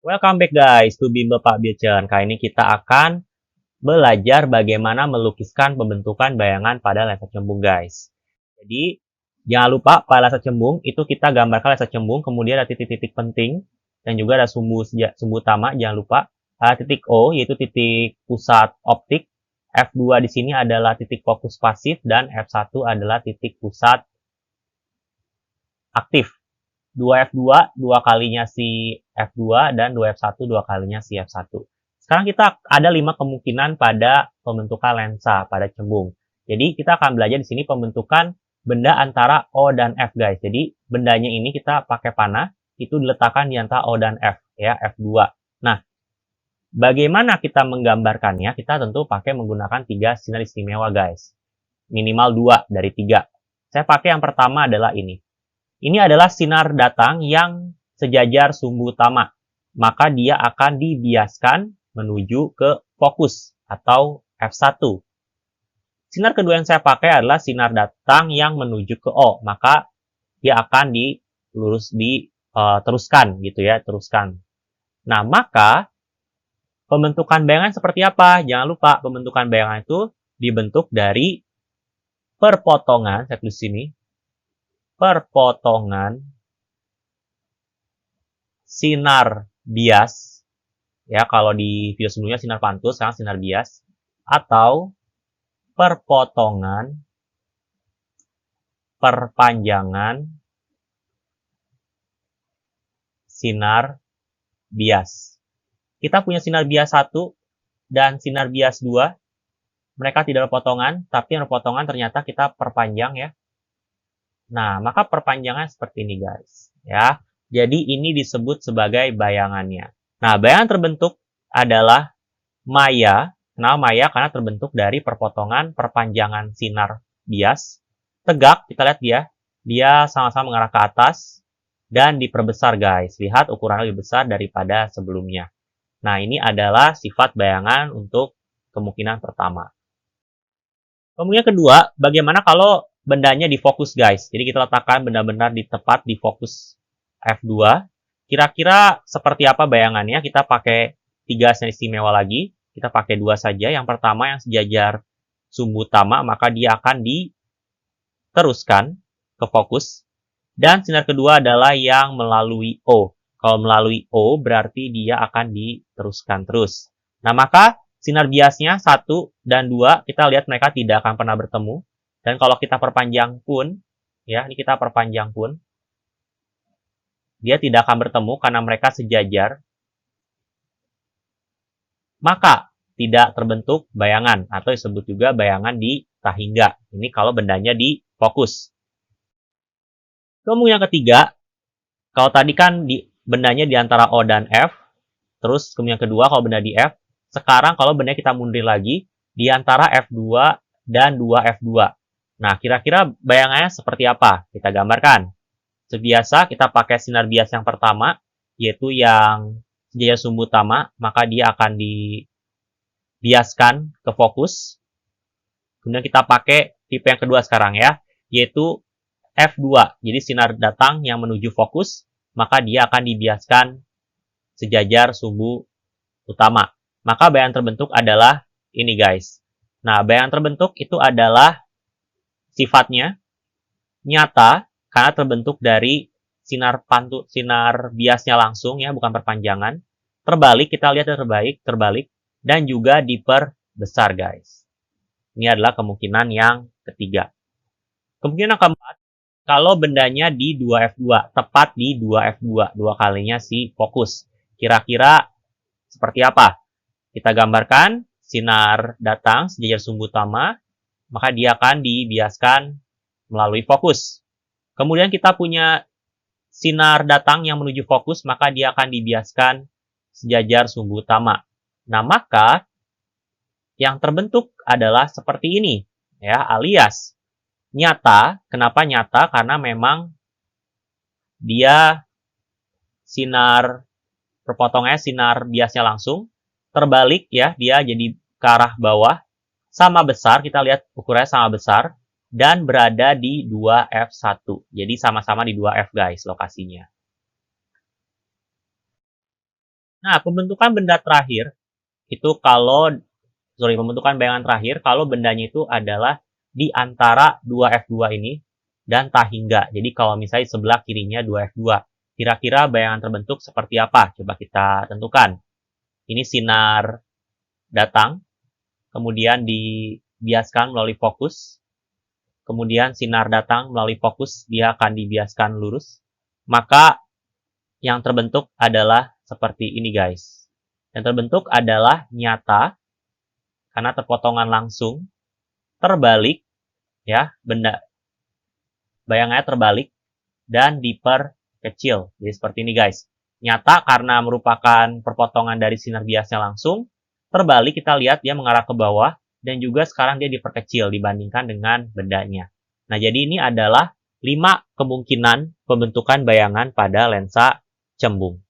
Welcome back guys to Bimbel Pak Biocen. Kali ini kita akan belajar bagaimana melukiskan pembentukan bayangan pada lensa cembung guys. Jadi jangan lupa pada lensa cembung itu kita gambarkan lensa cembung, kemudian ada titik-titik penting dan juga ada sumbu utama. Jangan lupa ada titik O yaitu titik pusat optik. F2 di sini adalah titik fokus pasif dan F1 adalah titik pusat aktif. 2F2 dua kalinya si F2 dan 2F1 dua kalinya si F1. Sekarang kita ada 5 kemungkinan pada pembentukan lensa pada cembung. Jadi kita akan belajar di sini pembentukan benda antara O dan F guys. Jadi bendanya ini kita pakai panah itu diletakkan di antara O dan F ya, F2. Nah, bagaimana kita menggambarkannya? Kita tentu pakai menggunakan 3 sinar istimewa guys. Minimal 2 dari 3. Saya pakai yang pertama adalah ini. Ini adalah sinar datang yang sejajar sumbu utama. Maka dia akan dibiaskan menuju ke fokus atau F1. Sinar kedua yang saya pakai adalah sinar datang yang menuju ke O. Maka dia akan diteruskan gitu ya, teruskan. Nah, maka pembentukan bayangan seperti apa? Jangan lupa pembentukan bayangan itu dibentuk dari perpotongan, saya tulis sini, perpotongan sinar bias, ya kalau di video sebelumnya sinar pantul, sekarang sinar bias, atau perpotongan perpanjangan sinar bias. Kita punya sinar bias 1 dan sinar bias 2, mereka tidak berpotongan, tapi yang berpotongan ternyata kita perpanjang ya. Nah, maka perpanjangan seperti ini guys, ya. Jadi ini disebut sebagai bayangannya. Nah, bayangan terbentuk adalah maya. Kenapa maya? Karena terbentuk dari perpotongan perpanjangan sinar bias. Tegak, kita lihat dia sama-sama mengarah ke atas dan diperbesar guys. Lihat ukurannya lebih besar daripada sebelumnya. Nah, ini adalah sifat bayangan untuk kemungkinan pertama. Kemungkinan kedua, bagaimana kalau bendanya di fokus guys. Jadi kita letakkan benar-benar tepat di fokus F2. Kira-kira seperti apa bayangannya? Kita pakai 3 sinar istimewa lagi. Kita pakai 2 saja. Yang pertama yang sejajar sumbu utama, maka dia akan diteruskan ke fokus. Dan sinar kedua adalah yang melalui O. Kalau melalui O berarti dia akan diteruskan terus. Nah, maka sinar biasnya 1 dan 2, kita lihat mereka tidak akan pernah bertemu. Dan kalau kita perpanjang pun, ya, ini kita perpanjang pun, dia tidak akan bertemu karena mereka sejajar. Maka tidak terbentuk bayangan atau disebut juga bayangan di tahingga. Ini kalau bendanya di fokus. Kemudian yang ketiga, kalau tadi kan bendanya di antara O dan F, terus kemudian kedua kalau benda di F, sekarang kalau bendanya kita mundur lagi di antara F2 dan 2F2. Nah, kira-kira bayangannya seperti apa? Kita gambarkan. Sebiasa kita pakai sinar bias yang pertama, yaitu yang sejajar sumbu utama, maka dia akan dibiaskan ke fokus. Kemudian kita pakai tipe yang kedua sekarang ya, yaitu F2. Jadi sinar datang yang menuju fokus, maka dia akan dibiaskan sejajar sumbu utama. Maka bayangan terbentuk adalah ini guys. Nah, bayangan terbentuk itu adalah sifatnya nyata karena terbentuk dari sinar biasnya langsung ya, bukan perpanjangan. Terbalik, kita lihat terbalik dan juga diperbesar guys. Ini adalah kemungkinan yang ketiga. Kemungkinan yang keempat, kalau bendanya di 2F2, tepat di 2F2, 2 kalinya si fokus. Kira-kira seperti apa? Kita gambarkan sinar datang sejajar sumbu utama, maka dia akan dibiaskan melalui fokus. Kemudian kita punya sinar datang yang menuju fokus, maka dia akan dibiaskan sejajar sumbu utama. Nah, maka yang terbentuk adalah seperti ini, ya, alias nyata. Kenapa nyata? Karena memang dia perpotongannya sinar biasnya langsung, terbalik ya, dia jadi ke arah bawah. Sama besar, kita lihat ukurannya sama besar, dan berada di 2F1. Jadi sama-sama di 2F guys lokasinya. Nah, pembentukan bayangan terakhir kalau bendanya itu adalah di antara 2F2 ini dan tahingga. Jadi kalau misalnya sebelah kirinya 2F2, kira-kira bayangan terbentuk seperti apa? Coba kita tentukan. Ini sinar datang, kemudian dibiaskan melalui fokus, kemudian sinar datang melalui fokus, dia akan dibiaskan lurus, maka yang terbentuk adalah seperti ini guys. Yang terbentuk adalah nyata, karena terpotongan langsung, terbalik, ya, bayangannya terbalik, dan diperkecil. Jadi seperti ini guys. Nyata karena merupakan perpotongan dari sinar biasnya langsung, terbalik kita lihat dia mengarah ke bawah, dan juga sekarang dia diperkecil dibandingkan dengan bendanya. Nah, jadi ini adalah 5 kemungkinan pembentukan bayangan pada lensa cembung.